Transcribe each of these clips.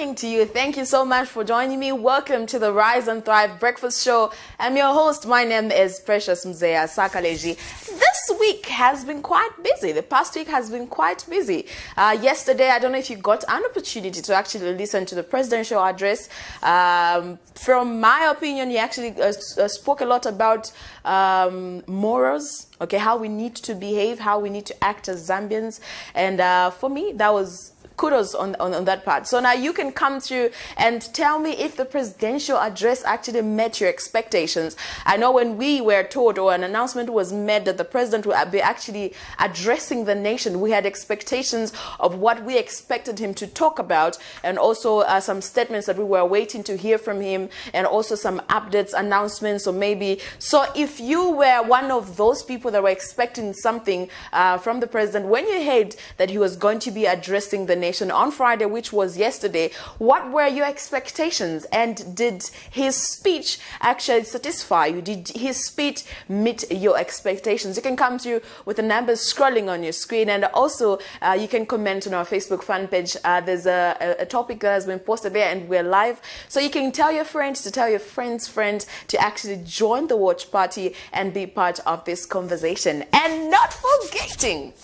morning to you. Thank you so much for joining me. Welcome to the Rise and Thrive Breakfast Show. I'm your host. My name is Precious Mzeya Sakaleji. This week has been quite busy. The past week has been quite busy. Yesterday, I don't know if you got an opportunity to actually listen to the presidential address. From my opinion, he actually spoke a lot about morals, okay, how we need to behave, how we need to act as Zambians. And for me, that was kudos on that part. So now you can come through and tell me if the presidential address actually met your expectations. I know when we were told or an announcement was made that the president would be actually addressing the nation, we had expectations of what we expected him to talk about, and also some statements that we were waiting to hear from him, and also some updates, announcements, or maybe. So if you were one of those people that were expecting something from the president, when you heard that he was going to be addressing the nation on Friday, which was yesterday, what were your expectations? And did his speech actually satisfy you? Did his speech meet your expectations? You can come through with the numbers scrolling on your screen, and also you can comment on our Facebook fan page. There's a topic that has been posted there, and we're live, so you can tell your friends to tell your friends to actually join the watch party and be part of this conversation. And not forgetting,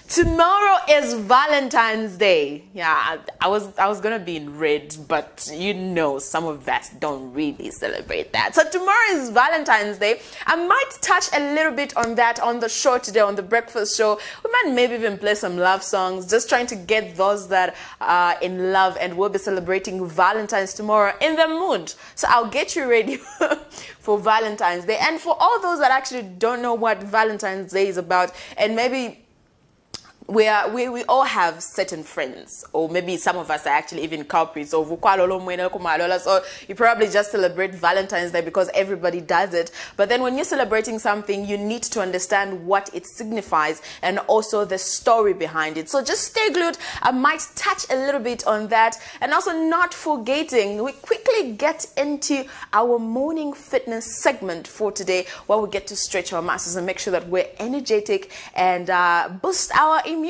tomorrow is Valentine's Day. Yeah, I was gonna be in red, but you know some of us don't really celebrate that. So tomorrow is Valentine's Day. I might touch a little bit on that on the show today, on the breakfast show. We might maybe even play some love songs, just trying to get those that are in love and will be celebrating Valentine's tomorrow in the mood. So I'll get you ready for Valentine's Day. And for all those that actually don't know what Valentine's Day is about, and maybe we all have certain friends, or maybe some of us are actually even culprits. So you probably just celebrate Valentine's Day because everybody does it. But then when you're celebrating something, you need to understand what it signifies and also the story behind it. So just stay glued. I might touch a little bit on that. And also not forgetting, we quickly get into our morning fitness segment for today, where we get to stretch our muscles and make sure that we're energetic and boost our immune.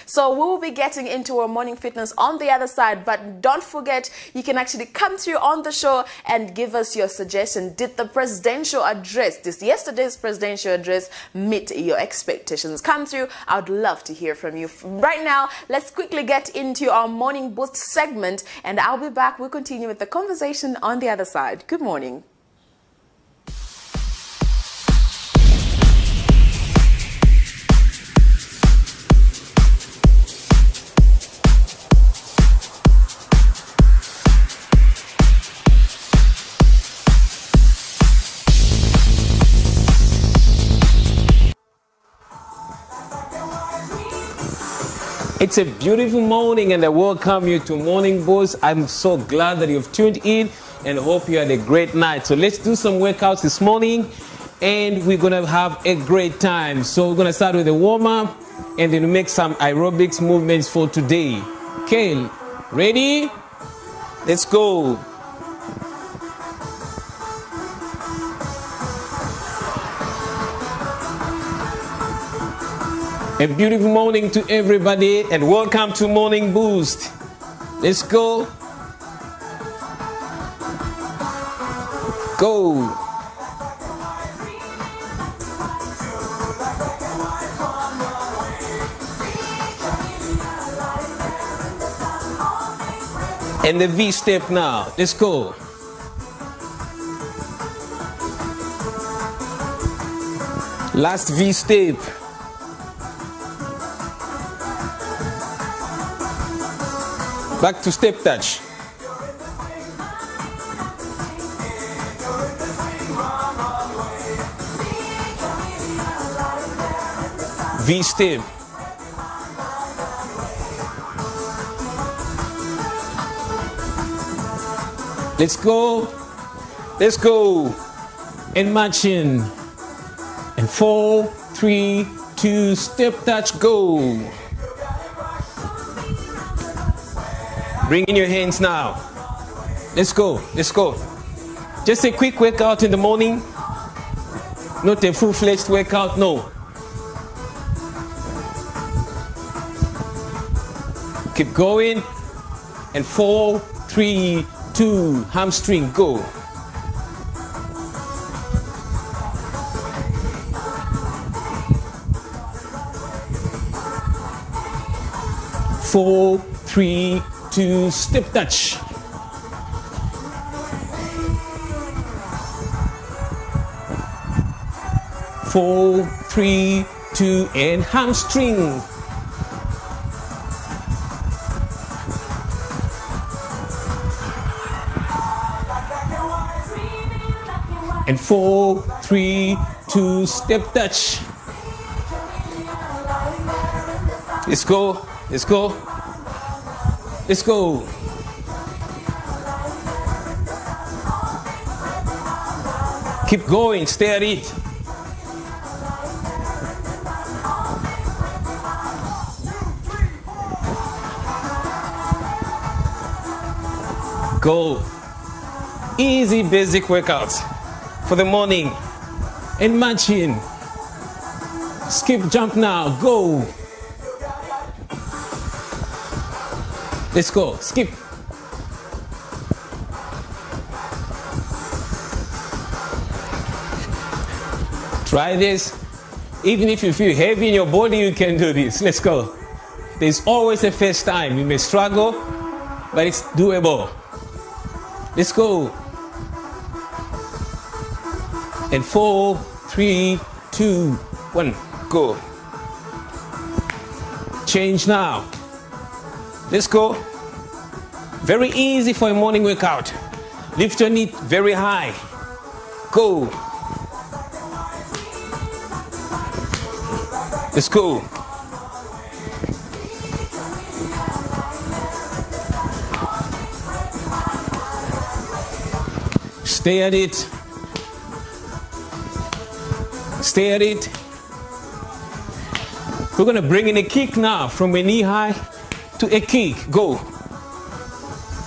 So we will be getting into our morning fitness on the other side, but don't forget, you can actually come through on the show and give us your suggestion. Did the presidential address, yesterday's presidential address, meet your expectations? Come through. I would love to hear from you. Right now, let's quickly get into our morning boost segment, and I'll be back. We'll continue with the conversation on the other side. Good morning. It's a beautiful morning, and I welcome you to Morning Boost. I'm so glad that you've tuned in and hope you had a great night. So let's do some workouts this morning, and we're going to have a great time. So we're going to start with a warm-up and then make some aerobics movements for today. Okay, ready? Let's go. A beautiful morning to everybody, and welcome to Morning Boost. Let's go. Go. And the V step now. Let's go. Last V step. Back to step touch. V step. Let's go. Let's go. And marching. And 4, 3, 2, step touch, go. Bring in your hands now. Let's go. Let's go. Just a quick workout in the morning. Not a full-fledged workout, no. Keep going. And 4, 3, 2, hamstring, go. 4, 3, 2, step touch. 4, 3, 2, and hamstring. And 4, 3, 2, step touch. Let's go, let's go, let's go. Keep going, stay at it. Go. Easy basic workouts for the morning. And marching. Skip, jump now, go. Let's go, skip. Try this. Even if you feel heavy in your body, you can do this. Let's go. There's always a first time. You may struggle, but it's doable. Let's go. And 4, 3, 2, 1, go. Change now. Let's go. Very easy for a morning workout. Lift your knee very high. Go. Let's go. Stay at it. Stay at it. We're going to bring in a kick now from a knee high to a kick. Go.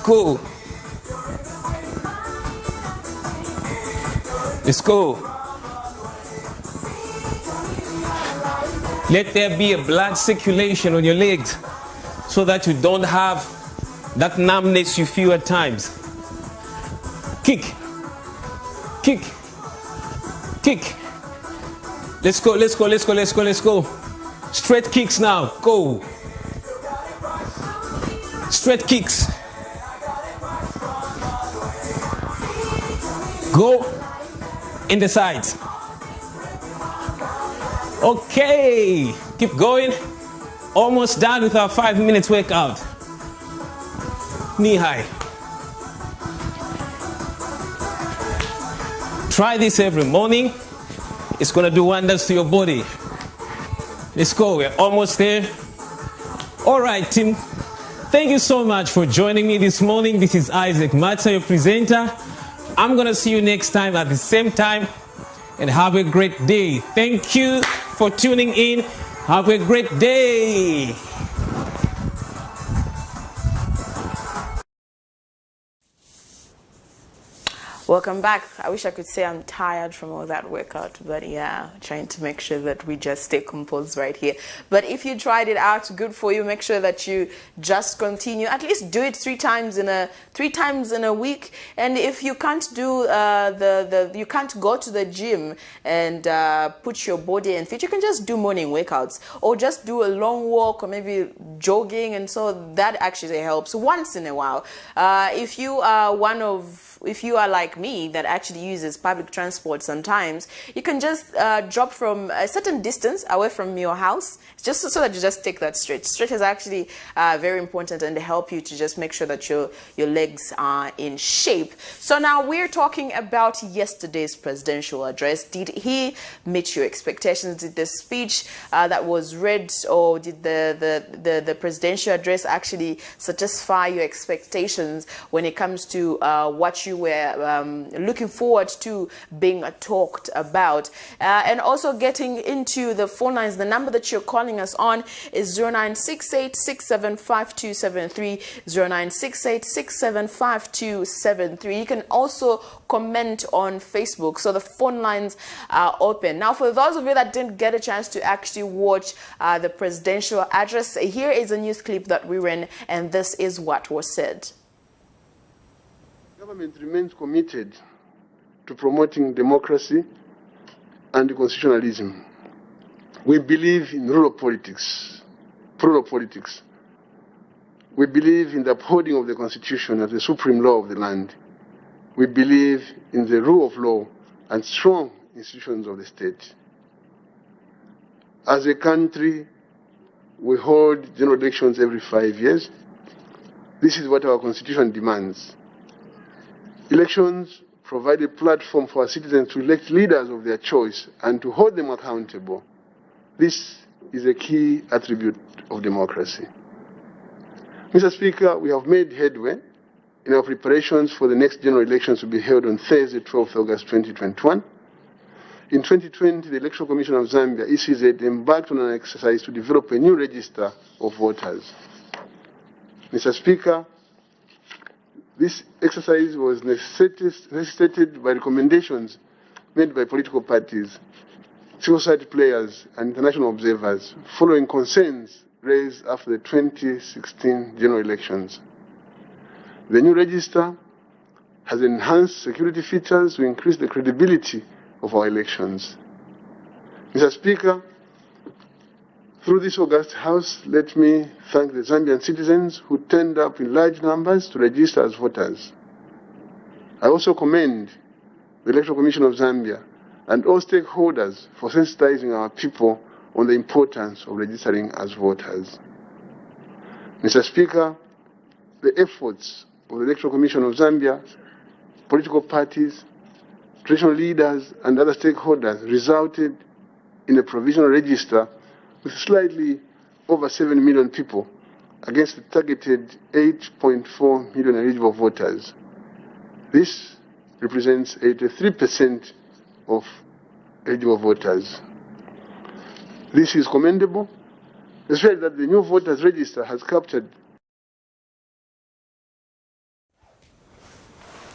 Go. Let's go. Let there be a blood circulation on your legs so that you don't have that numbness you feel at times. Kick. Kick. Kick. Let's go, let's go, let's go, let's go, let's go. Straight kicks now. Go. Straight kicks. Go in the sides. Okay. Keep going. Almost done with our 5 minutes workout. Knee high. Try this every morning. It's going to do wonders to your body. Let's go. We're almost there. All right, team. Thank you so much for joining me this morning. This is Isaac Matza, your presenter. I'm going to see you next time at the same time. And have a great day. Thank you for tuning in. Have a great day. Welcome back. I wish I could say I'm tired from all that workout, but yeah, trying to make sure that we just stay composed right here. But if you tried it out, good for you. Make sure that you just continue. At least do it three times in a week. And if you can't do you can't go to the gym and put your body in fit, you can just do morning workouts or just do a long walk or maybe jogging, and so that actually helps once in a while. If you are like me that actually uses public transport sometimes, you can just drop from a certain distance away from your house, just so that you just take that stretch. Stretch is actually very important and help you to just make sure that your legs are in shape. So now we're talking about yesterday's presidential address. Did he meet your expectations? Did the speech that was read, or did the presidential address actually satisfy your expectations when it comes to what you were looking forward to being talked about? And also getting into the phone lines, the number that you're calling us on is 0968 675273, 0968 675273. You can also comment on Facebook, so the phone lines are open. Now, for those of you that didn't get a chance to actually watch the presidential address, here is a news clip that we ran, and this is what was said. government remains committed to promoting democracy and constitutionalism. We believe in rural politics, plural politics. We believe in the upholding of the Constitution as the supreme law of the land. We believe in the rule of law and strong institutions of the state. As a country, we hold general elections every 5 years. This is what our Constitution demands. Elections provide a platform for our citizens to elect leaders of their choice and to hold them accountable. This is a key attribute of democracy. Mr. Speaker, we have made headway in our preparations for the next general elections to be held on Thursday, 12th August 2021. In 2020, the Electoral Commission of Zambia, ECZ, embarked on an exercise to develop a new register of voters. Mr. Speaker, this exercise was necessitated by recommendations made by political parties, civil society players, and international observers, following concerns raised after the 2016 general elections. The new register has enhanced security features to increase the credibility of our elections. Mr. Speaker, through this August House, let me thank the Zambian citizens who turned up in large numbers to register as voters. I also commend the Electoral Commission of Zambia and all stakeholders for sensitizing our people on the importance of registering as voters. Mr. Speaker, the efforts of the Electoral Commission of Zambia, political parties, traditional leaders, and other stakeholders resulted in a provisional register with slightly over 7 million people against the targeted 8.4 million eligible voters. This represents 83% of eligible voters. This is commendable, especially that the new voters register has captured.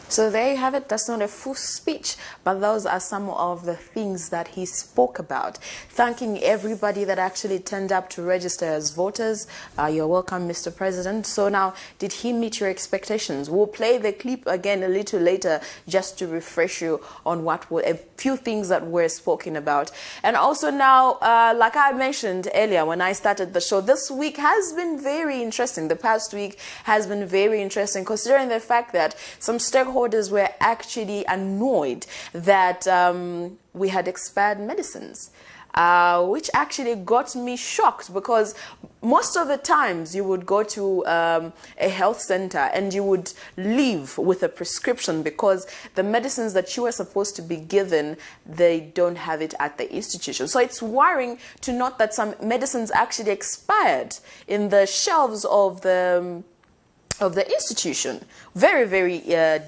So there you have it. That's not a full speech, but those are some of the things that he spoke about. Thanking everybody that actually turned up to register as voters. You're welcome, Mr. President. So now, did he meet your expectations? We'll play the clip again a little later just to refresh you on what were a few things that were spoken about. And also now, like I mentioned earlier when I started the show, this week has been very interesting. The past week has been very interesting, considering the fact that some stakeholders were actually annoyed that we had expired medicines, which actually got me shocked, because most of the times you would go to a health center and you would leave with a prescription because the medicines that you were supposed to be given, they don't have it at the institution. So it's worrying to note that some medicines actually expired in the shelves of the institution. Very, very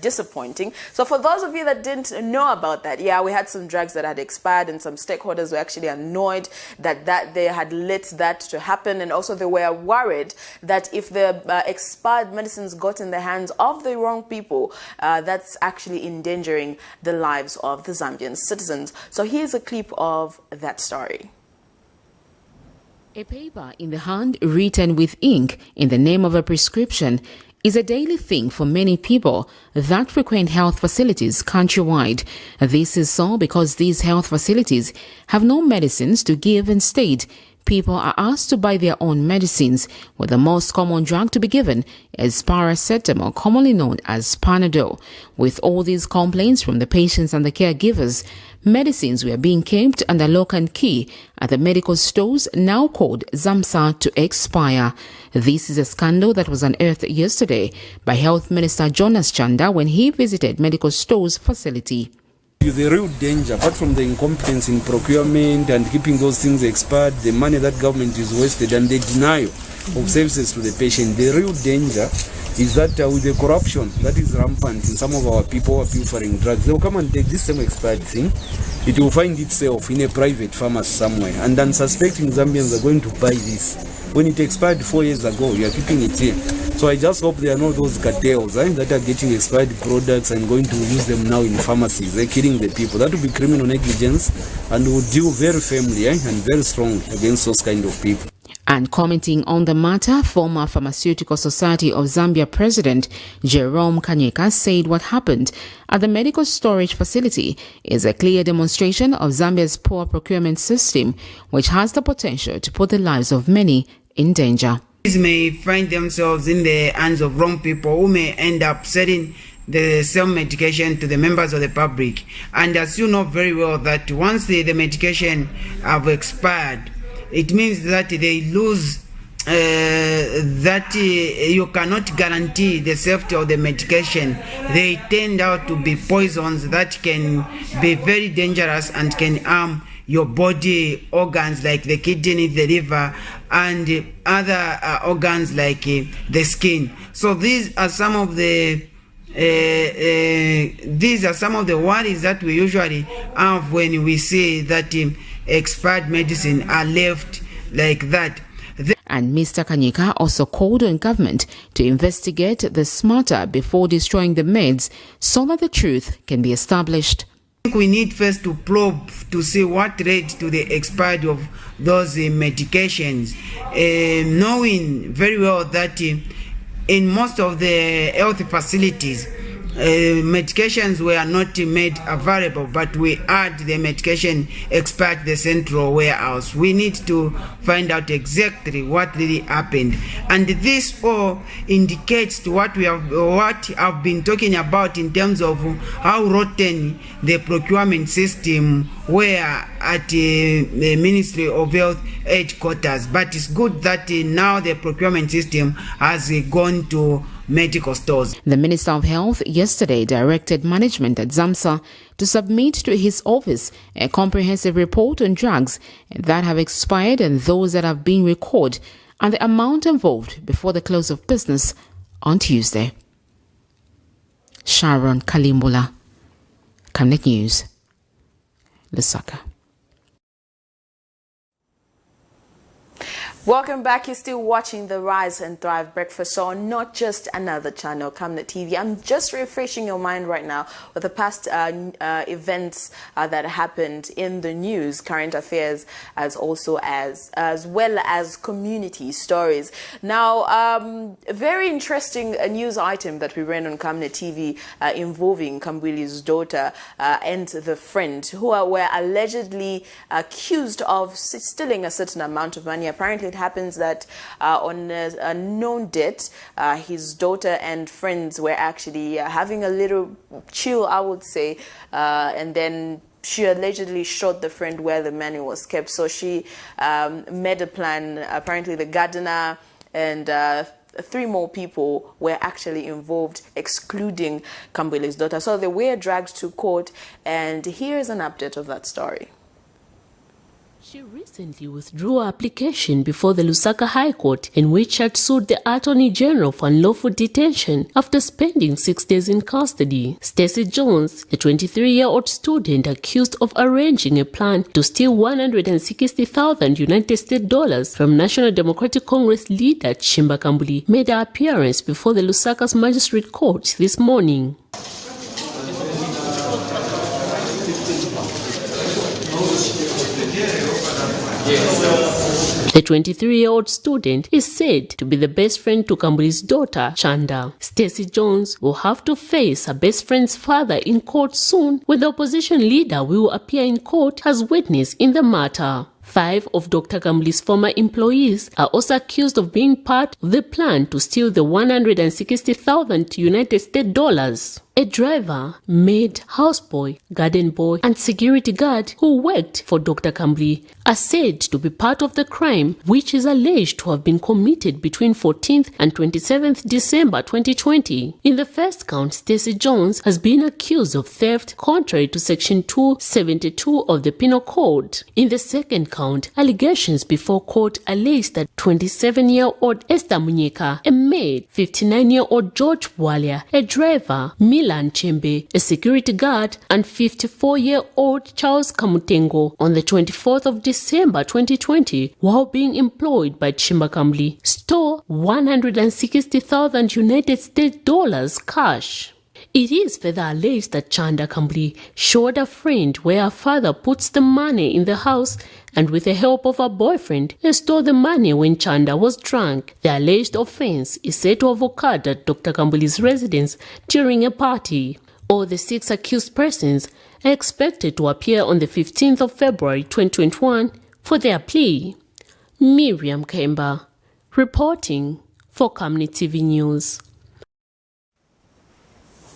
disappointing. So for those of you that didn't know about that, yeah, we had some drugs that had expired, and some stakeholders were actually annoyed that they had let that to happen. And also they were worried that if the expired medicines got in the hands of the wrong people, that's actually endangering the lives of the Zambian citizens. So here's a clip of that story. A paper in the hand written with ink in the name of a prescription is a daily thing for many people that frequent health facilities countrywide. This is so because these health facilities have no medicines to give. Instead, people are asked to buy their own medicines, with the most common drug to be given is paracetamol, commonly known as Panadol. With all these complaints from the patients and the caregivers, medicines were being kept under lock and key at the medical stores, now called Zamsa, to expire. This is a scandal that was unearthed yesterday by Health Minister Jonas Chanda when he visited medical stores facility. The real danger, apart from the incompetence in procurement and keeping those things expired, the money that government is wasted, and the denial of services to the patient, the real danger is that with the corruption that is rampant in some of our people who are pilfering drugs, they will come and take this same expired thing. It will find itself in a private pharmacy somewhere, and unsuspecting Zambians are going to buy this. When it expired 4 years ago, you are keeping it here. So I just hope there are not those cartels that are getting expired products and going to use them now in pharmacies. They're killing the people. That will be criminal negligence, and will deal very firmly and very strongly against those kind of people. And commenting on the matter, former Pharmaceutical Society of Zambia President Jerome Kanyeka said what happened at the medical storage facility is a clear demonstration of Zambia's poor procurement system, which has the potential to put the lives of many in danger. These may find themselves in the hands of wrong people who may end up selling the same medication to the members of the public. And as you know very well that once the medication have expired, it means that they lose you cannot guarantee the safety of the medication. They tend out to be poisons that can be very dangerous and can harm your body organs like the kidney, the liver, and other organs like the skin. So these are some of the worries that we usually have when we see that expired medicine are left like that. And Mr. Kanyeka also called on government to investigate this matter before destroying the meds so that the truth can be established. I think we need first to probe to see what led to the expiry of those medications, knowing very well that in most of the health facilities, medications were not made available, but we had the medication expired the central warehouse. We need to find out exactly what really happened, and this all indicates to what I've been talking about in terms of how rotten the procurement system were at the Ministry of Health headquarters. But it's good that now the procurement system has gone to medical stores. The Minister of Health yesterday directed management at ZAMSA to submit to his office a comprehensive report on drugs that have expired and those that have been recalled and the amount involved before the close of business on Tuesday. Sharon Kalimbula, Camnet News, Lusaka. Welcome back. You're still watching the Rise and Thrive Breakfast Show on not just another channel, Camnet TV. I'm just refreshing your mind right now with the past events that happened in the news, current affairs, as well as community stories. Now, a very interesting news item that we ran on Camnet TV involving Kambwili's daughter and the friend who were allegedly accused of stealing a certain amount of money. Apparently, it happens that on a known date, his daughter and friends were actually having a little chill, I would say, and then she allegedly shot the friend where the money was kept. So she made a plan. Apparently, the gardener and 3 more people were actually involved, excluding Kambwili's daughter. So they were dragged to court, and here's an update of that story. She recently withdrew her application before the Lusaka High Court, in which she had sued the Attorney General for unlawful detention after spending 6 days in custody. Stacey Jones, a 23-year-old student accused of arranging a plan to steal $160,000 United States dollars from National Democratic Congress leader Chimba Kambuli, made her appearance before the Lusaka's Magistrate Court this morning. The 23-year-old student is said to be the best friend to Kambuli's daughter, Chanda. Stacey Jones will have to face her best friend's father in court soon, when the opposition leader will appear in court as witness in the matter. 5 of Dr. Kambuli's former employees are also accused of being part of the plan to steal the $160,000 United States dollars. A driver, maid, houseboy, garden boy, and security guard who worked for Dr. Kambuli are said to be part of the crime, which is alleged to have been committed between 14th and 27th December 2020. In the first count, Stacey Jones has been accused of theft contrary to Section 272 of the Penal Code. In the second count, allegations before court allege that 27-year-old Esther Munyeka, a maid, 59-year-old George Walia, a driver, Milan Chembe, a security guard, and 54-year-old Charles Kamutengo on the 24th of December 2020, while being employed by Chimba Kambuli, stole $160,000 United States dollars cash. It is further alleged that Chanda Kambuli showed a friend where her father puts the money in the house and with the help of her boyfriend, they stole the money when Chanda was drunk. The alleged offense is said to have occurred at Dr. Kambuli's residence during a party. All the 6 accused persons are expected to appear on the 15th of February 2021 for their plea. Miriam Kemba, reporting for Camnet TV News.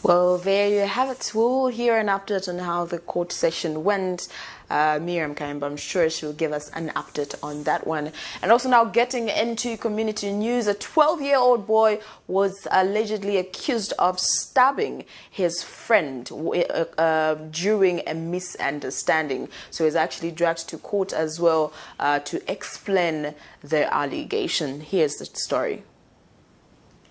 Well, there you have it. We'll hear an update on how the court session went. Miriam Kaimba, I'm sure she'll give us an update on that one. And also now getting into community news, a 12-year-old boy was allegedly accused of stabbing his friend during a misunderstanding. So he's actually dragged to court as well to explain the allegation. Here's the story.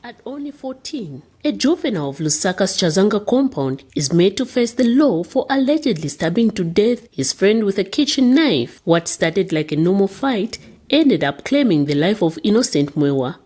At only 14, a juvenile of Lusaka's Chazanga compound is made to face the law for allegedly stabbing to death his friend with a kitchen knife. What started like a normal fight ended up claiming the life of innocent Mwewa.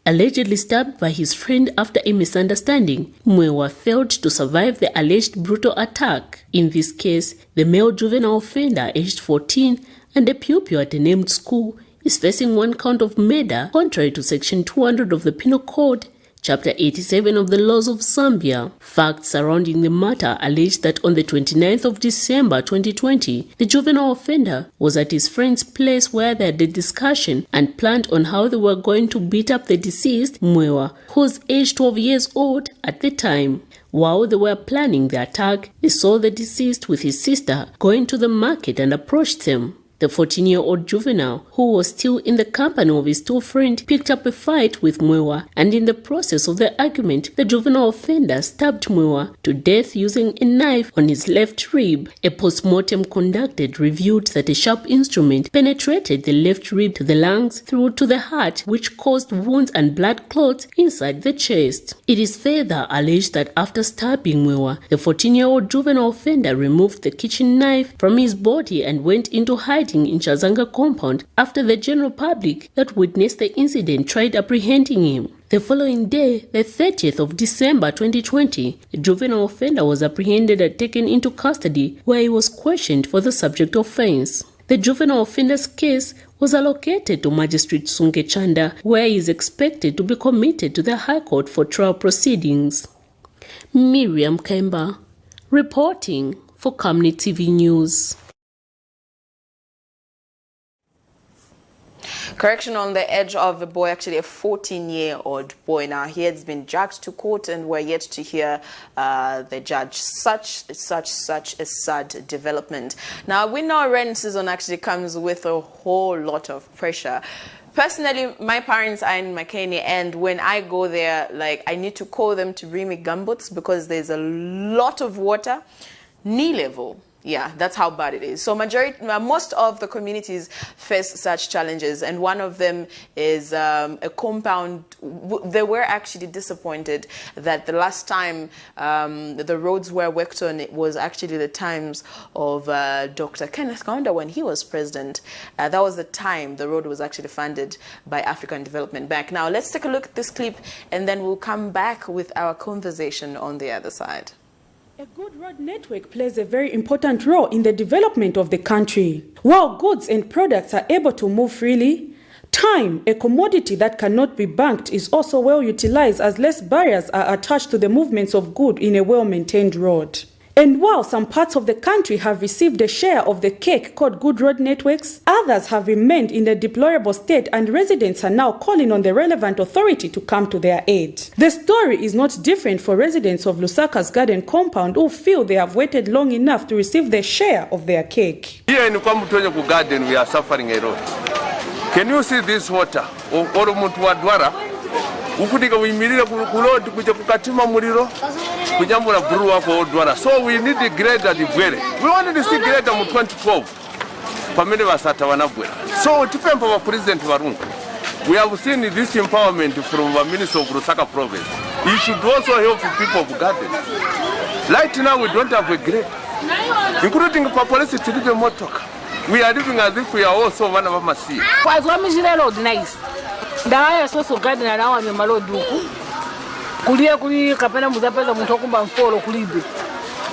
Allegedly stabbed by his friend after a misunderstanding, Mwewa failed to survive the alleged brutal attack. In this case, the male juvenile offender aged 14 and a pupil at a named school is facing 1 count of murder contrary to Section 200 of the Penal Code, Chapter 87 of the Laws of Zambia. Facts surrounding the matter allege that on the 29th of December 2020, the juvenile offender was at his friend's place where they had a discussion and planned on how they were going to beat up the deceased, Mwewa, who was aged 12 years old at the time. While they were planning the attack, they saw the deceased with his sister going to the market and approached them. The 14-year-old juvenile, who was still in the company of his 2 friends, picked up a fight with Mwewa, and in the process of the argument, the juvenile offender stabbed Mwewa to death using a knife on his left rib. A post-mortem conducted revealed that a sharp instrument penetrated the left rib to the lungs through to the heart, which caused wounds and blood clots inside the chest. It is further alleged that after stabbing Mwewa, the 14-year-old juvenile offender removed the kitchen knife from his body and went into hiding in Chazanga compound after the general public that witnessed the incident tried apprehending him. The following day, the 30th of December 2020, the juvenile offender was apprehended and taken into custody where he was questioned for the subject offense. The juvenile offender's case was allocated to Magistrate Sunke Chanda, where he is expected to be committed to the High Court for trial proceedings. Miriam Kemba, reporting for Camnet TV News. Correction on the edge of a boy, actually a 14-year-old boy. Now, he has been dragged to court and we're yet to hear the judge. Such a sad development. Now, we know rain season actually comes with a whole lot of pressure. Personally, my parents are in Makeni, and when I go there, like, I need to call them to bring me gumboots because there's a lot of water, knee level. Yeah, that's how bad it is. So most of the communities face such challenges, and one of them is a compound. They were actually disappointed that the last time the roads were worked on, it was actually the times of Dr. Kenneth Kaunda when he was president. That was the time the road was actually funded by African Development Bank. Now, let's take a look at this clip, and then we'll come back with our conversation on the other side. A good road network plays a very important role in the development of the country. While goods and products are able to move freely, time, a commodity that cannot be banked, is also well utilized as less barriers are attached to the movements of goods in a well-maintained road. And while some parts of the country have received a share of the cake called good road networks, others have remained in a deplorable state, and residents are now calling on the relevant authority to come to their aid. The story is not different for residents of Lusaka's garden compound who feel they have waited long enough to receive their share of their cake. Here in Kwamutonyoku garden we are suffering a lot. Can you see this water? Ukutika uyimirira kuloti kuja kukatima muliro kujambula brewer for Odwara. So we need the grader the we wanted to see grader mu 2012 pamene basata wanabwera. So tipempa wa president Warungu, we have seen this empowerment from the minister of Lusaka province. He should also help people of garden. Right now we don't have a grade, including population to live motoka. We are living as if we are also one of our sea. Nice. Ndaya soso garden na wa nyamalo duku kulia kuli kapena muzapeza muntu okumba mfolo kulibe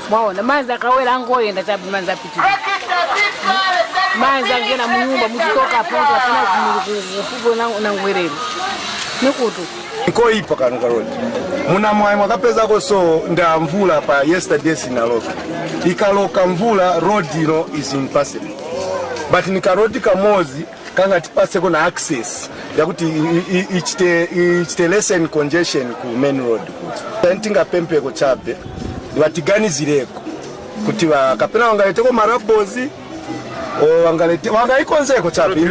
mwaona manza kawela ngoye ndatabu manza piti manzi angena munyumba muchitoka ponto apana kufugo na ngwerero nekutu ikoipa kanu karoti muna mwayi mwakapezako so nda mvula pa yesterday sinaloka ikaloka mvula road ino is impassable but ni karoti kamozi kanga tipaseko na access yakuti ichite lessen congestion ku main road kuti ntinga pempeko chabe vatiganizireko kuti vakapena vangaiteko marabozi vangaikonzeko chabe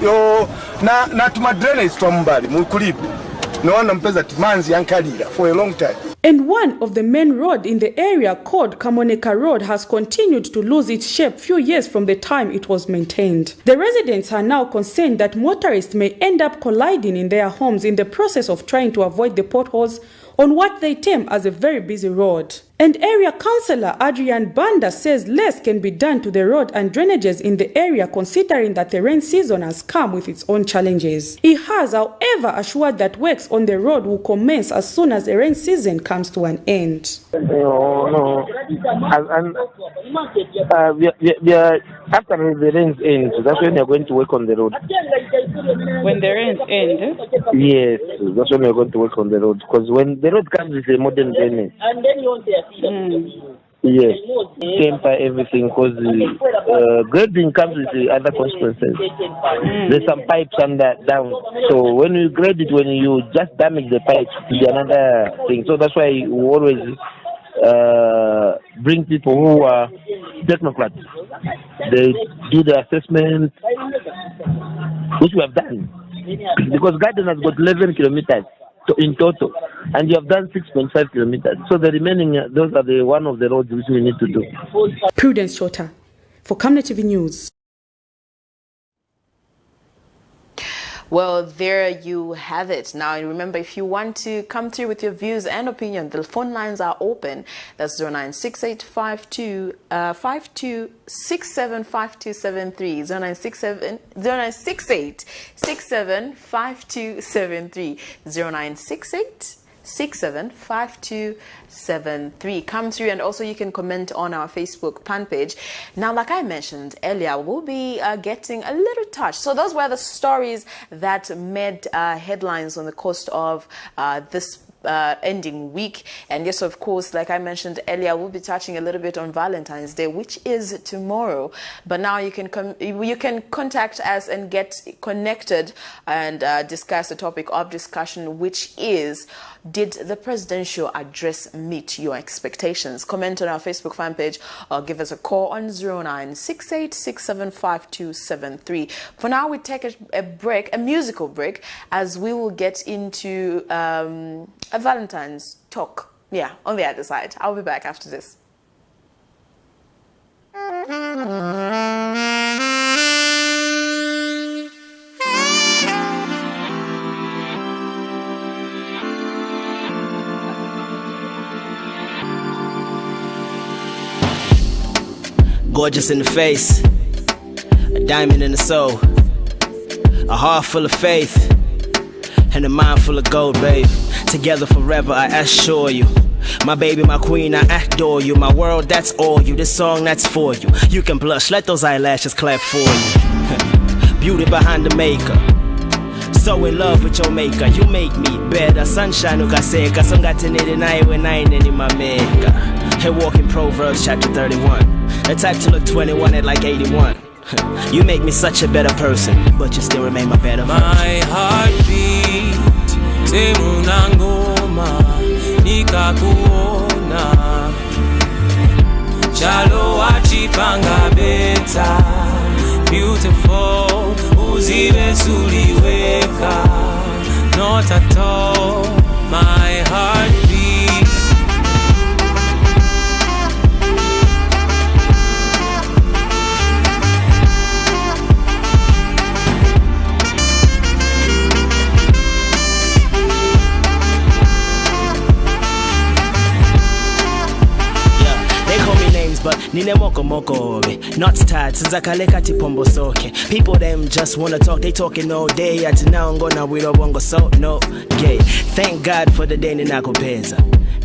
yo na tuma drainage twamumbali mukulipo noona mpeza timanzi yankalira for a long time. And one of the main road in the area called Kamoneka Road has continued to lose its shape few years from the time it was maintained. The residents are now concerned that motorists may end up colliding in their homes in the process of trying to avoid the potholes on what they term as a very busy road. And area councillor Adrian Banda says less can be done to the road and drainages in the area considering that the rain season has come with its own challenges. He has, however, assured that works on the road will commence as soon as the rain season comes to an end. No. After the rains end, that's when they're going to work on the road. When the rains end? Yes, that's when we're going to work on the road. Because when the road comes with a modern drainage. Yes, temper everything because grading comes with other consequences. There's some pipes down. So when you grade it, when you just damage the pipes, it's another thing. So that's why we always bring people who are technocrats. They do the assessment, which we have done. Because Garden has got 11 kilometers in total, and you have done 6.5 kilometers. So the remaining, those are the one of the roads which we need to do. Prudence Shorter for Camnet TV News. Well, there you have it. Now, remember, if you want to come through with your views and opinion, the phone lines are open. That's 096852 52675273, 0968 675273, 0968 675273. Come through, and also you can comment on our Facebook fan page. Now, like I mentioned earlier, we'll be getting a little touch. So those were the stories that made headlines on the coast of this ending week. And yes, of course, like I mentioned earlier, we'll be touching a little bit on Valentine's Day, which is tomorrow. But now you can contact us and get connected and discuss the topic of discussion, which is, did the presidential address meet your expectations? Comment on our Facebook fan page or give us a call on 0968675273. For now, we take a break, a musical break, as we will get into a Valentine's talk. Yeah, on the other side. I'll be back after this. Gorgeous in the face, a diamond in the soul, a heart full of faith, and a mind full of gold, babe. Together forever, I assure you. My baby, my queen, I adore you. My world, that's all you. This song, that's for you. You can blush, let those eyelashes clap for you. Beauty behind the maker. So in love with your maker, you make me better. Sunshine ukaseka, songatenere nae we naine ni mameka. Hey, walking Proverbs chapter 31. The type to look 21 at like 81. You make me such a better person, but you still remain my better version. My heartbeat, semuna ngoma, nikakuona. Chalo achipanga beta, beautiful, uzibe suliweka. Not at all, my heartbeat. But nine moko not tired since I kaleka tipombo soke. People them just wanna talk, they talking all day. Ati now I'm gonna we don't want go so no gay. Thank God for the day ninakopeza.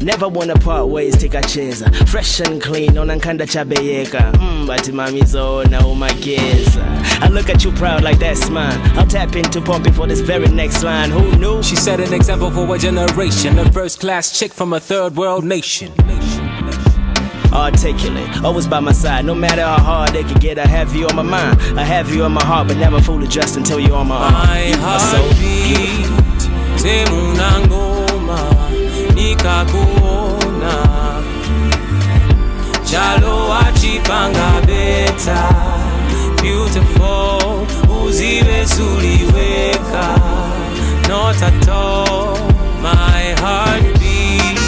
Never wanna part ways, take a cheza. Fresh and clean, on ankanda chabeyeka. But mamizo na umageza. I look at you proud like that smile. I'll tap into pumping for this very next line. Who knew? She set an example for a generation, a first-class chick from a third-world nation. Articulate, always by my side. No matter how hard they can get, I have you on my mind. I have you on my heart, but never fully dressed until you're on my arm. My heart beat, semunangoma, nikakuona. Chalo achipanga beta, beautiful, uziwe suliweka. Not at all, my heart beat.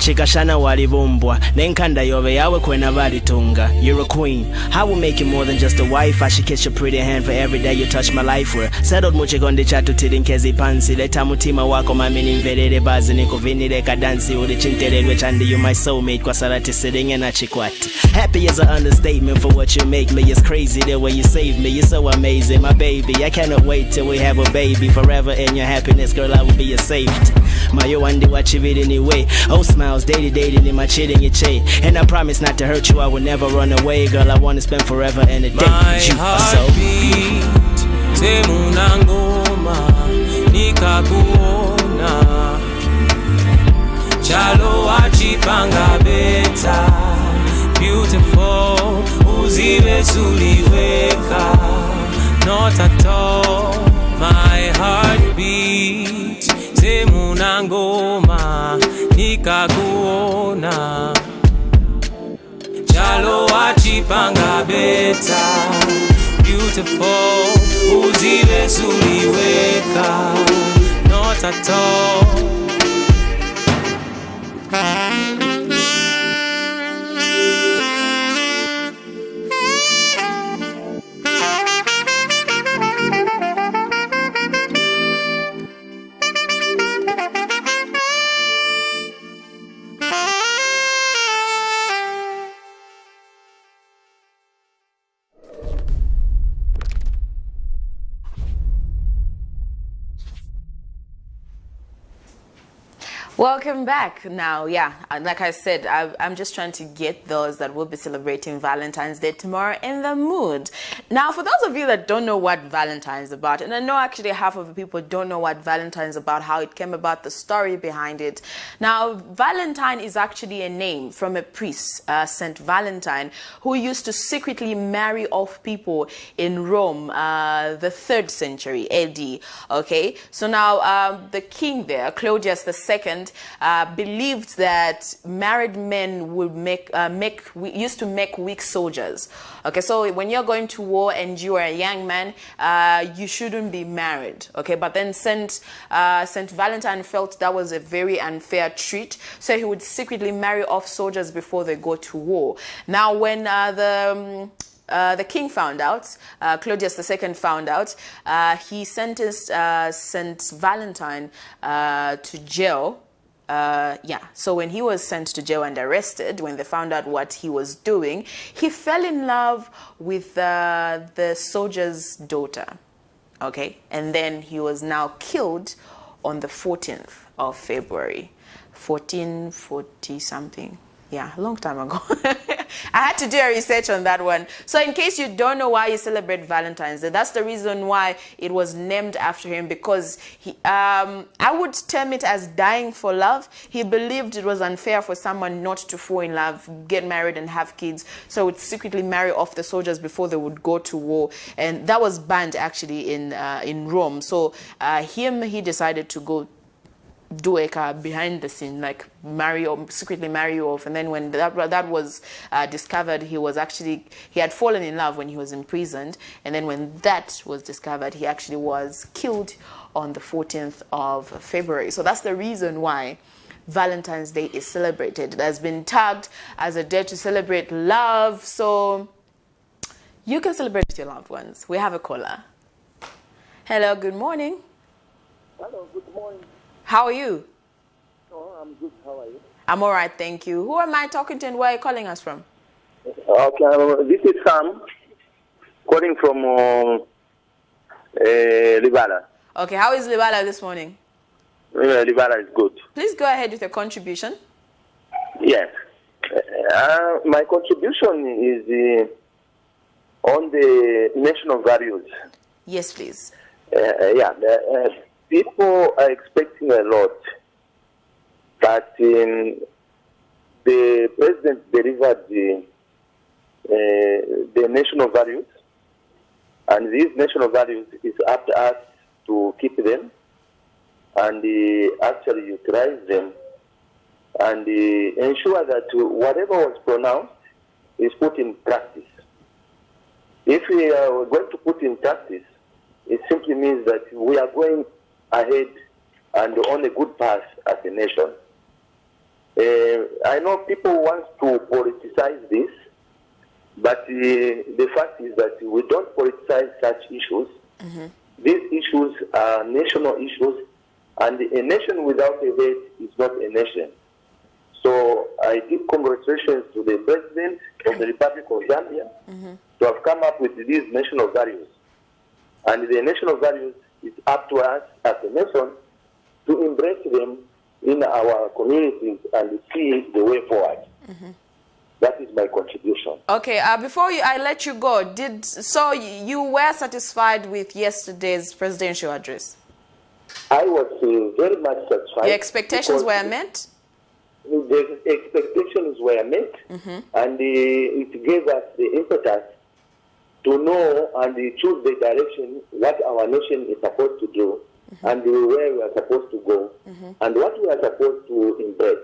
Chikashana walibumbwa nenkanda yobe yawe kwena balitunga. You're a queen, I will make you more than just a wife. I should kiss your pretty hand for every day you touch my life. We're settled muchikonde chatu tilinkezi pansi. Leta mutima wako mami nimverere bazi nikuvinire kadansi. Ulichinterelwe chandi, you my soulmate kwa salati sitting and chikwati. Happy is an understatement for what you make me. It's crazy the way you save me, you're so amazing my baby. I cannot wait till we have a baby. Forever in your happiness girl I will be your safety. Mayo wandi wachiviri anyway. Oh smiles, dating in my chilling your chain. And I promise not to hurt you, I will never run away. Girl, I wanna spend forever and a day with you. My heart beat, semunangoma, nikakuona. Chalo achipanga beta, beautiful, uziwe suliweka. Not at all, my heart beat, semunangoma, nikakuona. Chalo achipanga beta, beautiful, uziwe suliweka. Not at all. Welcome back. Now, yeah, like I said, I'm just trying to get those that will be celebrating Valentine's Day tomorrow in the mood. Now, for those of you that don't know what Valentine's is about, and I know actually half of the people don't know what Valentine's is about, how it came about, the story behind it. Now, Valentine is actually a name from a priest, Saint Valentine, who used to secretly marry off people in Rome, the 3rd century AD. Okay, so now the king there, Claudius II, believed that married men would used to make weak soldiers. Okay, so when you're going to war and you are a young man, you shouldn't be married. Okay, but then Saint Valentine felt that was a very unfair treat, so he would secretly marry off soldiers before they go to war. Now, when the king found out, Claudius II found out, he sentenced Saint Valentine to jail. So when he was sent to jail and arrested, when they found out what he was doing, he fell in love with the soldier's daughter. Okay, and then he was now killed on the 14th of February, 1440 something. Yeah, a long time ago. I had to do a research on that one. So in case you don't know why you celebrate Valentine's Day, that's the reason why it was named after him, because he, I would term it as dying for love. He believed it was unfair for someone not to fall in love, get married and have kids, so would secretly marry off the soldiers before they would go to war. And that was banned actually in Rome. So he decided to go do a behind the scene, like marry or secretly marry off. And then when that was discovered, he had fallen in love when he was imprisoned. And then when that was discovered, he actually was killed on the 14th of February. So that's the reason why Valentine's Day is celebrated. It has been tagged as a day to celebrate love. So you can celebrate with your loved ones. We have a caller. Hello, good morning. Hello, good morning. How are you? Oh, I'm good. How are you? I'm all right, thank you. Who am I talking to and where are you calling us from? Okay, this is Sam, calling from Libala. Okay, how is Libala this morning? Libala is good. Please go ahead with your contribution. Yes. My contribution is on the national values. Yes, please. People are expecting a lot, but the president delivered the national values, and these national values is up to us to keep them and actually utilize them and ensure that whatever was pronounced is put in practice. If we are going to put in practice, it simply means that we are going ahead and on a good path as a nation. I know people want to politicize this, but the fact is that we don't politicize such issues. Mm-hmm. These issues are national issues, and a nation without a vet is not a nation. So I give congratulations to the President of the Republic of Zambia to have come up with these national values. And the national values, it's up to us as a nation to embrace them in our communities and see the way forward. That is my contribution. Okay, before I let you go, so you were satisfied with yesterday's presidential address? I was very much satisfied. Your expectations were met? The expectations were met, and it gave us the impetus to know and choose the direction what our nation is supposed to do and where we are supposed to go and what we are supposed to embrace.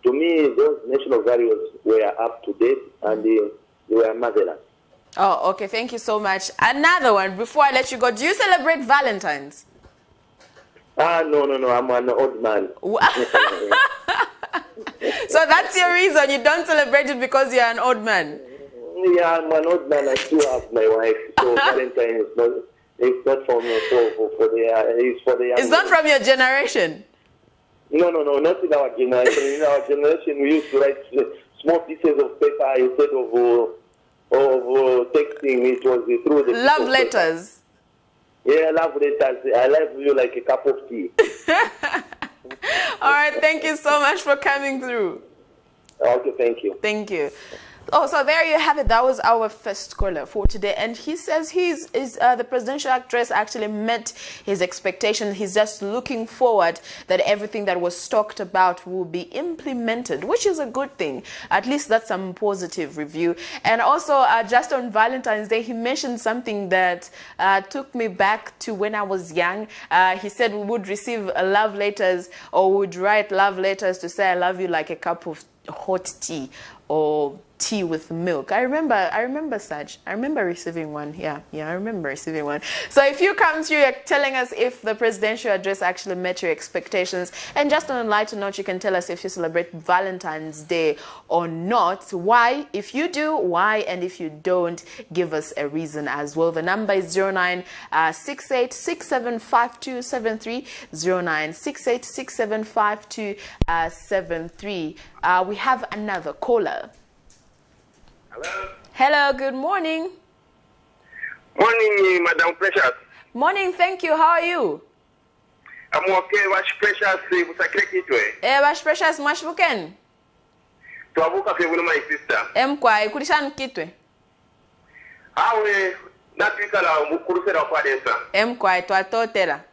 To me, those national values were up to date and they were marvelous. Oh, okay. Thank you so much. Another one, before I let you go, do you celebrate Valentine's? No. I'm an old man. So that's your reason you don't celebrate it because you're an old man? Yeah, I'm an old man. I still have my wife. So Valentine is not for me. It's for the young. It's not from your generation? No, not in our generation. In our generation, we used to write small pieces of paper instead of texting. It was through the love letters. Yeah, love letters. I love you like a cup of tea. All right, thank you so much for coming through. Okay, thank you. Thank you. Oh, so there you have it. That was our first caller for today. And he says the presidential address actually met his expectations. He's just looking forward that everything that was talked about will be implemented, which is a good thing. At least that's some positive review. And also, just on Valentine's Day, he mentioned something that took me back to when I was young. He said we would receive love letters or would write love letters to say I love you like a cup of hot tea or tea with milk. I remember such. I remember receiving one. Yeah, I remember receiving one. So if you come through, you're telling us if the presidential address actually met your expectations. And just on a lighter note, you can tell us if you celebrate Valentine's Day or not. Why? If you do, why? And if you don't, give us a reason as well. The number is 0968675273, 0968675273. We have another caller. Hello, good morning. Morning, Madam Precious. Morning, thank you. How are you? I'm okay. Wash Precious, Wash Precious, Mashbuken. Tuabuka kebuno my sister. Kwai, kulishan kitwe. Awe, natwika la mukurusera kwa desa. Kwai, tuatotera.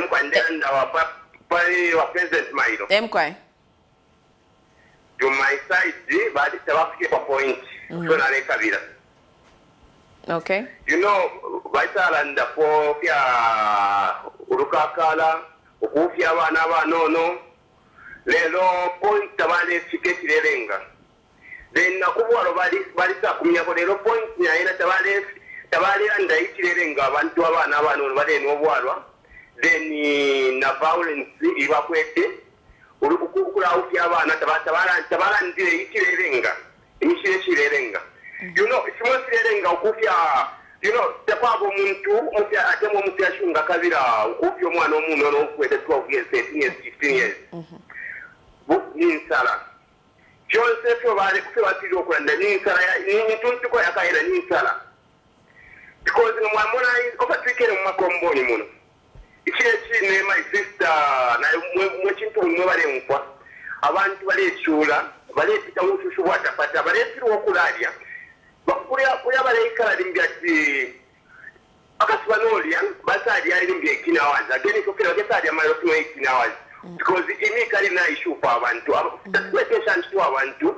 Kwai ndenda wa President Mairo. Kwai. To my side, but it's a point. So na kabila. Okay. You know, Vital for Urukakala, Ukufia Vanava, no. Lelo point Tabale Siketi Renga. Then Nakuwa Valisa Kumia, Lelo point Niana Tabale and the Ichirenga, Vantua Nava, no Wara. Then na violence evacuated. Urukukura Ukiavana Tabara and the Ichirenga. You know, if you want to Kufia tekwaba omuntu atema omuntu yashunga kabira okupya omwana omuno n'okwete 12 years 13 years 15 years ninsala kyonse fyo balekufe batiri okulanda ninsala nintuntiko yakayira ninsala because mwamona okatwikere mu makomboni muno ikireki my sister naye mwekintu mwe balenkwa abantu balekyula balepita mushushu bwatapata balepirwa okulalya kuya baleikala limbyati akasibanolya basalya elimby 18 hours again kokera kesalya mailo 18 hours because imikali na issue for abantu situation to abantu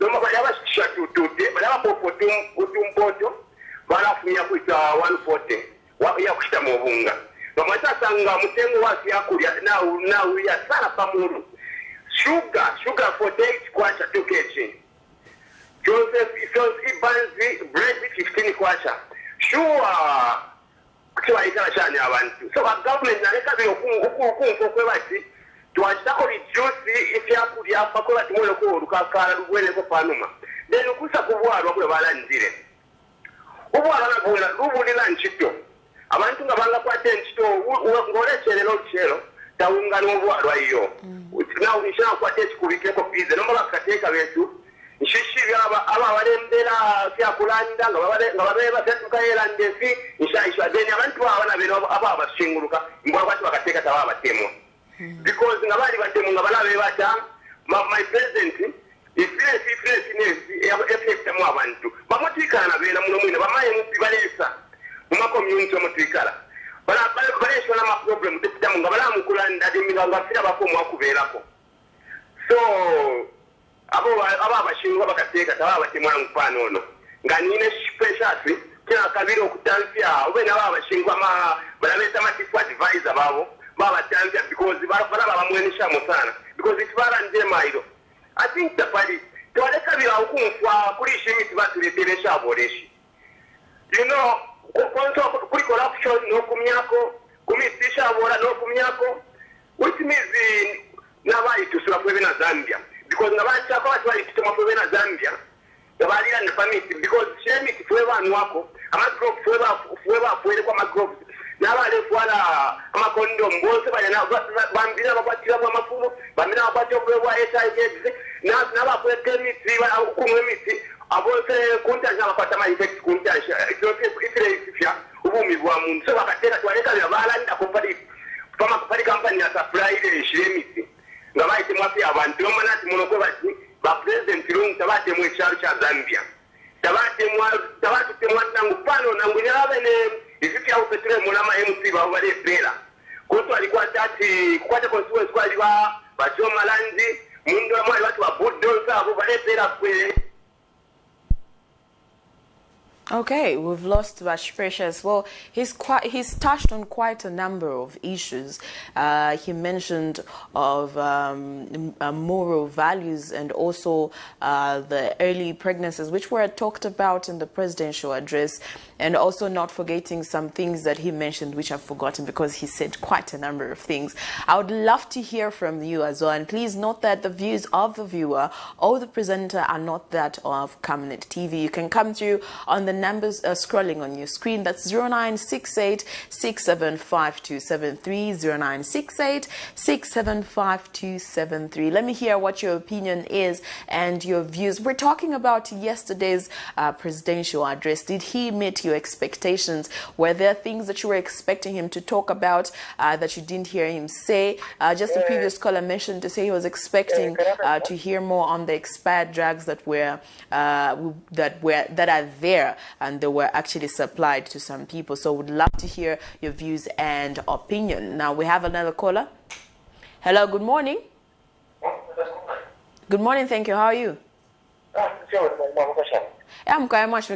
noma bali abashikisha tutute bali abapopoto utumpoto balafunya kuita 140 yakushita mu bunga nomasasanga mutengo wasi yakulya now ya sala pamuru sugar for 8 kwacha 2 kg Joseph Ibanzi bread 15 kwacha sure kukiwa ikala chani abantu so government naleka byo kunko bati twachitako reduce ifyakulya pakola timole ko lukakala lubwele ko panuma then ukusa kubwalwa kule balandire ubwala nabula lubulila nchito abantu nga banga kwate nchito ngolecherero chero taunga n'obwalwa iyo na unisha kwate chikubikeko pize no bakateka betu nshishiri aba balembera kyakulanda nga babeba setukayera ndefi nshayishwa deni abantu abana beno aba bashinguluka mbwa kwati bakateka tawa batemo because nga bali batemo nga balabe bata my president effect mu abantu bamutikana bena muno mwina bamaye mu balesa mu community omutwikala baleshwa na problem tekitamu nga balamukulanda diminga nga fira bakomu akuberako so abo abashingwa bakateka tawa batemwa mfano ono nga nine special kina kabiro okutansia obena abashingwa balabeta matifu advisor baba tansia because baraba bamwenisha musana because it's barande mairo I think the party to aleka bila okumfwa kulishi miti batuleteresha aboreshi kuri corruption no kumyako kumitisha abora no kumyako which means nabai tusura kwebe na Zambia because nabacha kwa watu walituma kwebe na Zambia yabalira na family because shemi kifwe banu wako ama group fwe kwa magroup nabale fwala ama condom bose bana bambira bakwatira kwa mafumo bambira bakwatira kwa HIV nabakwete miti kumwe miti abose kuntaja bakwata ma effect kuntaja ifya ubumi bwa muntu so bakatera twaleka yabalanda company kama kupali company ya supply ile shemiti ngabaite mwapi abantu omanati monokwe bati ba president room tabate mu charo cha Zambia tabate mwa tangu pano na ngunyala bene ifika upetre mulama MC ba wale bela kuto alikuwa tati kwata constituency kwa liwa bajoma landi mundu wa mwali watu wa bulldozer abo wale bela kwe. Okay, we've lost Bash Precious. Well, he's touched on quite a number of issues. He mentioned of moral values and also the early pregnancies, which were talked about in the presidential address, and also not forgetting some things that he mentioned, which I've forgotten because he said quite a number of things. I would love to hear from you as well. And please note that the views of the viewer or the presenter are not that of Camnet TV. You can come through on the numbers scrolling on your screen. That's 0968 675273, 0968 675273. Let me hear what your opinion is and your views. We're talking about yesterday's presidential address. Did he meet your expectations? Were there things that you were expecting him to talk about that you didn't hear him say? Just the previous caller mentioned to say he was expecting to hear more on the expired drugs that are there and they were actually supplied to some people. So would love to hear your views and opinion. Now we have another caller. Hello, good morning. Good morning, thank you. How are you? I'm quite much.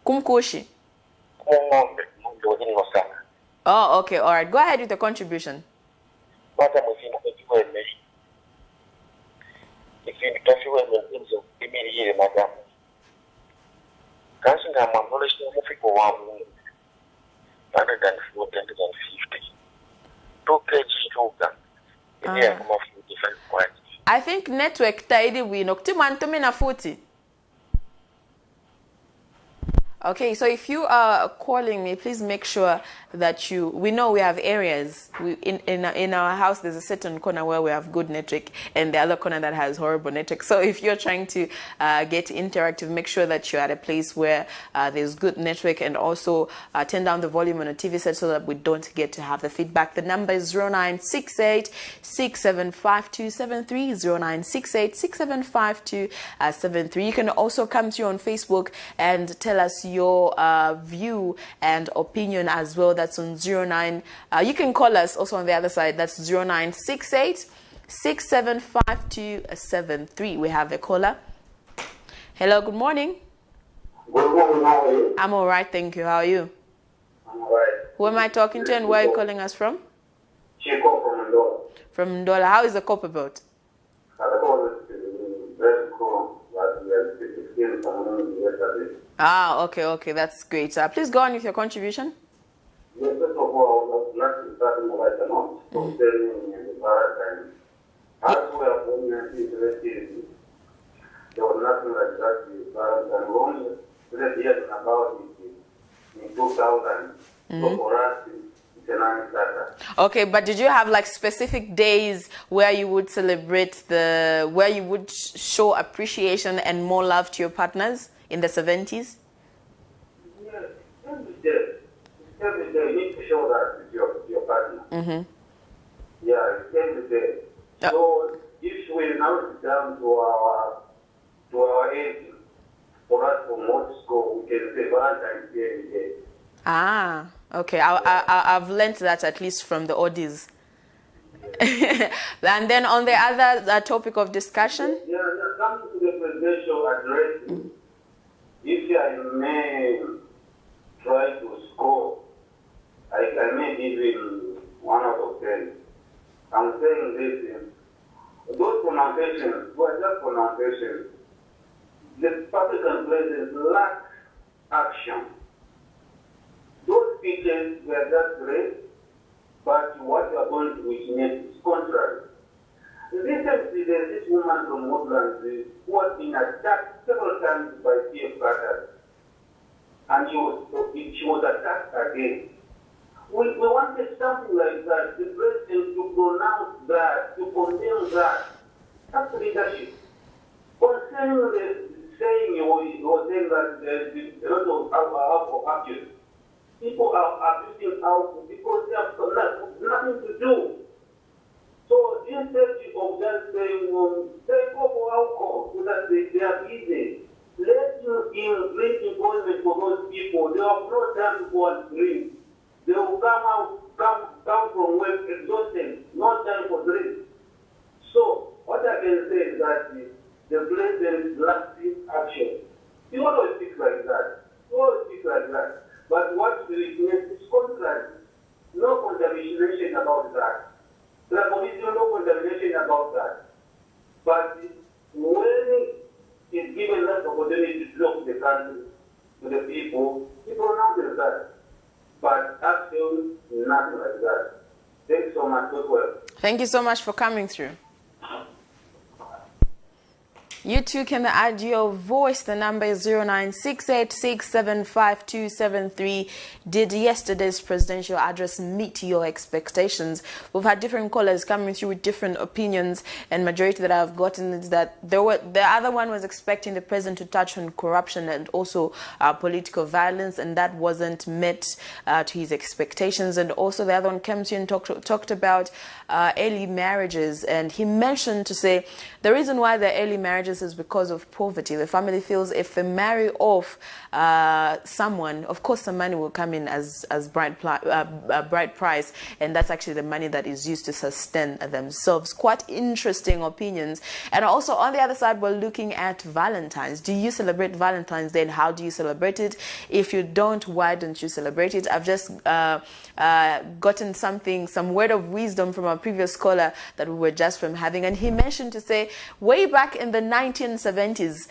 Kumkushi. Oh, okay, all right. Go ahead with the contribution. I think network tidy we noktiman to mina futi. Okay, so if you are calling me, please make sure that we know we have areas. In our house, there's a certain corner where we have good network and the other corner that has horrible network. So if you're trying to get interactive, make sure that you're at a place where there's good network, and also turn down the volume on a TV set so that we don't get to have the feedback. The number is 0968 675273, 0968 675273. You can also come through on Facebook and tell us your view and opinion as well. That's on 09. You can call us also on the other side. That's 0968 675273. We have a caller. Hello, good morning. Good morning, how are you? I'm all right, thank you. How are you? I'm all right. Who am I talking to and where are you calling us from? Chico from Ndola. From Ndola. How is the copper boat? The copper is very cool, but we are still from yesterday. Ah, okay, that's great. Please go on with your contribution. Yes, first of all, I would like to start with what I know, concerning the maritime. As we are born in 1970, there was nothing like that with maritime. We only read years about it in 2000. So for us, it's a non-starter. Okay, but did you have like specific days where you would celebrate where you would show appreciation and more love to your partners in the 70s? Yes, every day. Every day you need to show that to your partner. Yeah, every day. So if we now sit down to our age, for us from what school, we can say Valentine's Day every day. Ah, okay. I've learned that at least from the Oddies. And then on the other topic of discussion? Yeah, coming to the presidential address, if I may try to score, I may give him 1 out of 10. I'm saying this, those pronunciations were just pronunciations. The Republican president lacked action. Those speeches were just great, but what you are going to witness is contrary. Recently, there's this woman from Woodlands who has been attacked several times by PF Carter, and she was attacked again. We wanted something like that, the president to pronounce that, to condemn that. That's leadership. Concerning the saying, he was saying that there's a lot of alcohol abuse. People are abusing alcohol because they have nothing to do. So instead of just saying, take over alcohol so that they are busy, let him bring employment for those people. They have no time to go and drink. They will come from work exhausted, no time for drink. So what I can say is that the president lacks action. He always speaks like that. But what we witness is contrary. No condemnation about that. There is no condemnation about that. But when he's given that opportunity to talk to the country, to the people, he pronounces that. But actually, nothing like that. Thanks so much. Good work. Thank you so much for coming through. You too can add your voice. The number is 0968675273. Did yesterday's presidential address meet your expectations? We've had different callers coming through with different opinions, and majority that I've gotten is that the other one was expecting the president to touch on corruption and also political violence, and that wasn't met to his expectations. And also the other one came through and talked about early marriages, and he mentioned to say the reason why the early marriages is because of poverty. The family feels if they marry off someone, of course some money will come in as bride price, and that's actually the money that is used to sustain themselves. Quite interesting opinions. And also on the other side, we're looking at Valentine's. Do you celebrate Valentine's Day, and how do you celebrate it? If you don't, why don't you celebrate it? I've just gotten some word of wisdom from a previous caller that we were just from having, and he mentioned to say way back in the 1970s,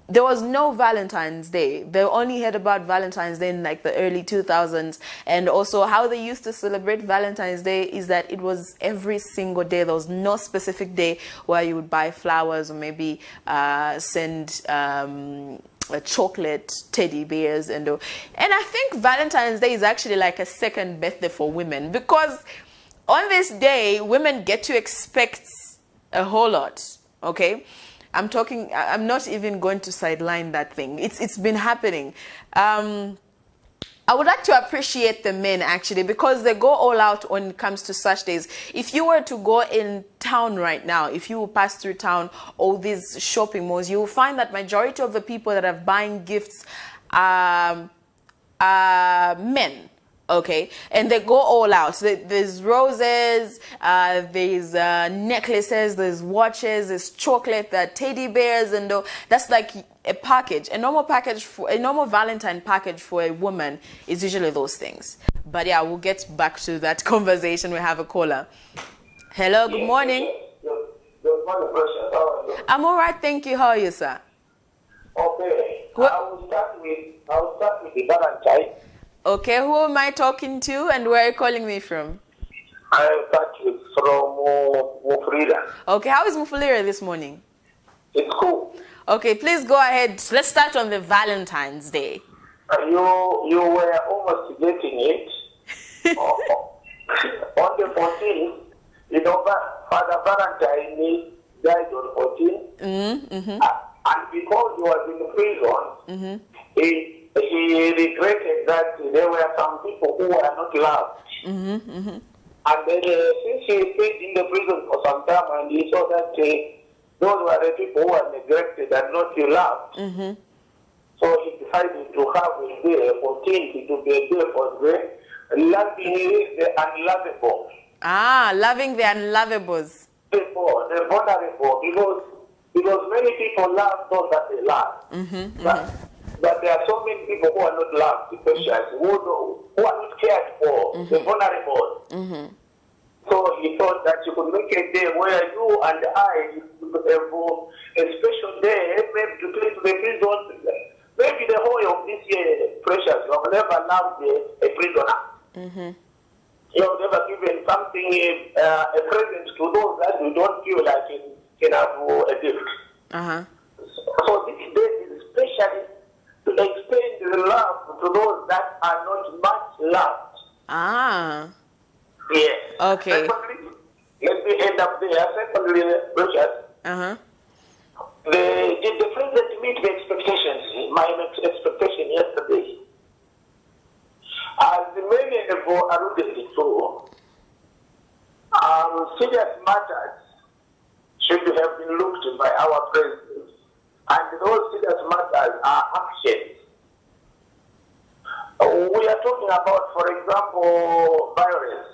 there was no Valentine's Day. They only heard about Valentine's Day in like the early 2000s. And also how they used to celebrate Valentine's Day is that it was every single day. There was no specific day where you would buy flowers or maybe send a chocolate, teddy bears, and I think Valentine's Day is actually like a second birthday for women, because on this day women get to expect a whole lot. Okay, I'm not even going to sideline that thing. It's been happening. I would like to appreciate the men actually, because they go all out when it comes to such days. If you were to go in town right now, if you will pass through town or these shopping malls, you will find that majority of the people that are buying gifts are men. Okay, and they go all out. There's roses, there's necklaces, there's watches, there's chocolate, there are teddy bears, and that's like a package. A normal Valentine package for a woman is usually those things. But yeah, we'll get back to that conversation. We have a caller. Hello, good morning. Good morning, Precious. How are you? I'm all right, thank you. How are you, sir? Okay. I will start with the Valentine. Okay, who am I talking to and where are you calling me from? I'm talking from Mufulira. Okay, how is Mufulira this morning? It's cool. Okay, please go ahead. Let's start on the Valentine's Day. You were almost getting it. On the 14th, you know, Father Valentine died on 14th. And because he was in prison, he regretted that there were some people who were not loved. And then since he stayed in the prison for some time and he saw that those were the people who were neglected and not loved, so he decided to have a day 14th to be a day for loving the unlovable. Ah, loving the unlovables. The vulnerable, because many people love those that they love. But there are so many people who are not loved, especially who are not cared for, the vulnerable. So he thought that you could make a day where you and I could have a special day, maybe to play to the prison. Maybe the whole of this year, Precious, you have never loved a prisoner. You have never given something, a present to those that you don't feel like can have a gift. So this day is especially to explain the love to those that are not much loved. Yes. Okay. Secondly, let me end up there. Secondly, Precious, the president meet the expectations, my expectation yesterday. As many have alluded to, serious matters should have been looked by our president. And those serious matters are actions. We are talking about, for example, violence.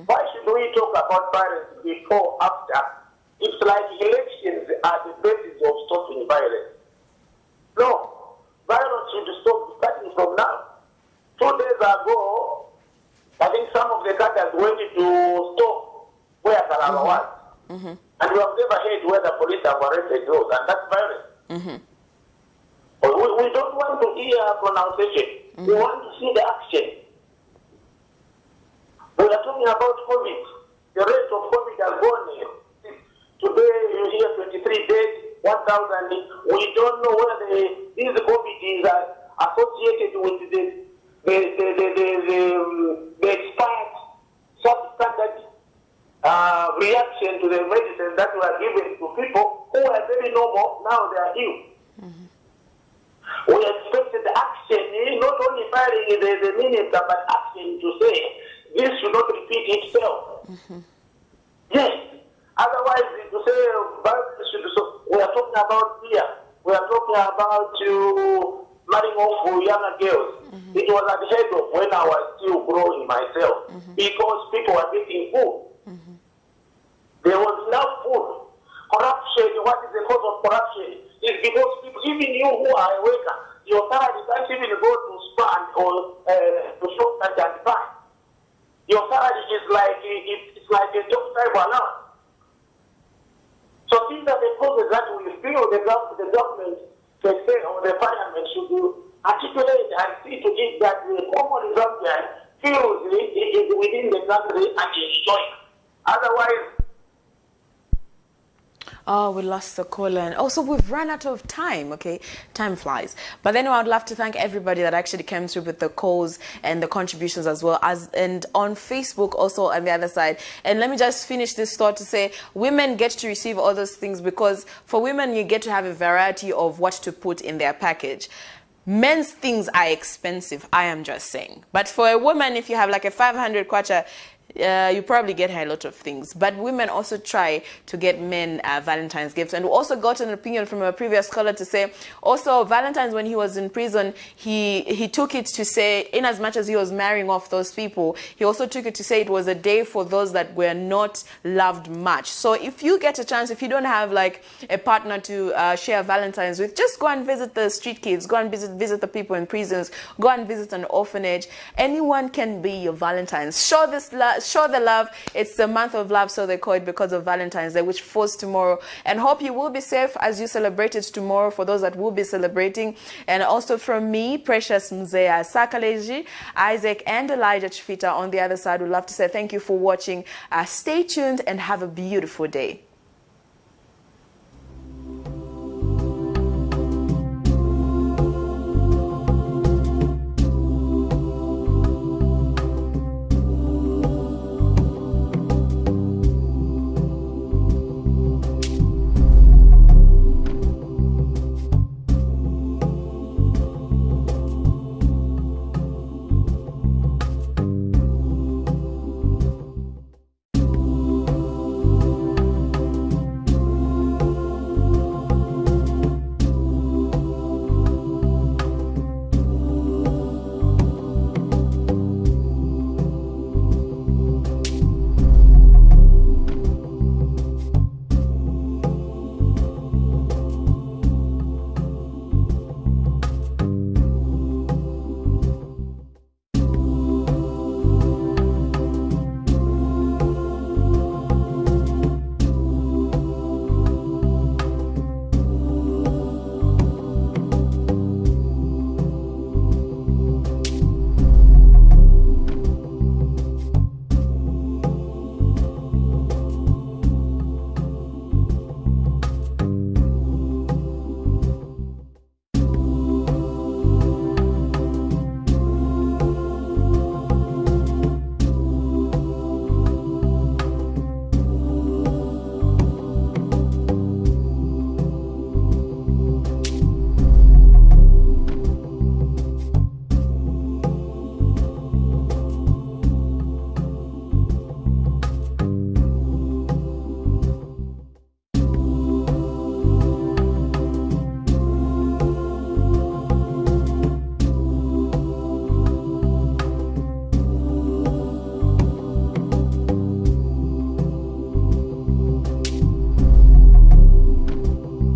Why should we talk about violence before, after? It's like elections are the basis of stopping violence. No, violence should stop starting from now. 2 days ago, I think some of the cadres went to stop where Kalama was. And we have never heard where the police have arrested those, and that's violence. We don't want to hear pronunciation. We want to see the action. We are talking about COVID. The rate of COVID has gone. Today you hear 23 days, 1,000. We don't know whether this COVID is associated with the expired substandard reaction to the medicine that were given to people who were very normal. Now they are ill. We expected action, not only firing the minister, but action to say this should not repeat itself. Yes. Otherwise, to say we are talking about fear. We are talking about marrying off younger girls. It was at the head of when I was still growing myself, because people were getting food. There was enough food. Corruption, what is the cause of corruption? It's because people, even you who are a worker, your salary can't even go to span or to shop and buy. Your salary is like, it's like a job type allowance. So these are the causes that we feel the government, per se, or the parliament should articulate and see to it that the common Zambian feels it is within the country and enjoy. Otherwise, oh, we lost the caller. And also, we've run out of time, okay? Time flies. But then I would love to thank everybody that actually came through with the calls and the contributions as well. And on Facebook also on the other side. And let me just finish this thought to say, women get to receive all those things because for women, you get to have a variety of what to put in their package. Men's things are expensive, I am just saying. But for a woman, if you have like a 500 kwacha, you probably get her a lot of things. But women also try to get men Valentine's gifts. And we also got an opinion from a previous caller to say, also Valentine's, when he was in prison, he took it to say, in as much as he was marrying off those people, he also took it to say it was a day for those that were not loved much. So if you get a chance, if you don't have like a partner to share Valentine's with, just go and visit the street kids, go and visit the people in prisons, go and visit an orphanage. Anyone can be your Valentine's. Show this love. Show the love. It's the month of love, so they call it, because of Valentine's Day, which falls tomorrow. And hope you will be safe as you celebrate it tomorrow for those that will be celebrating. And also from me, Precious Mzea Sakaleji, Isaac and Elijah Chifita on the other side, would love to say thank you for watching. Stay tuned and have a beautiful day.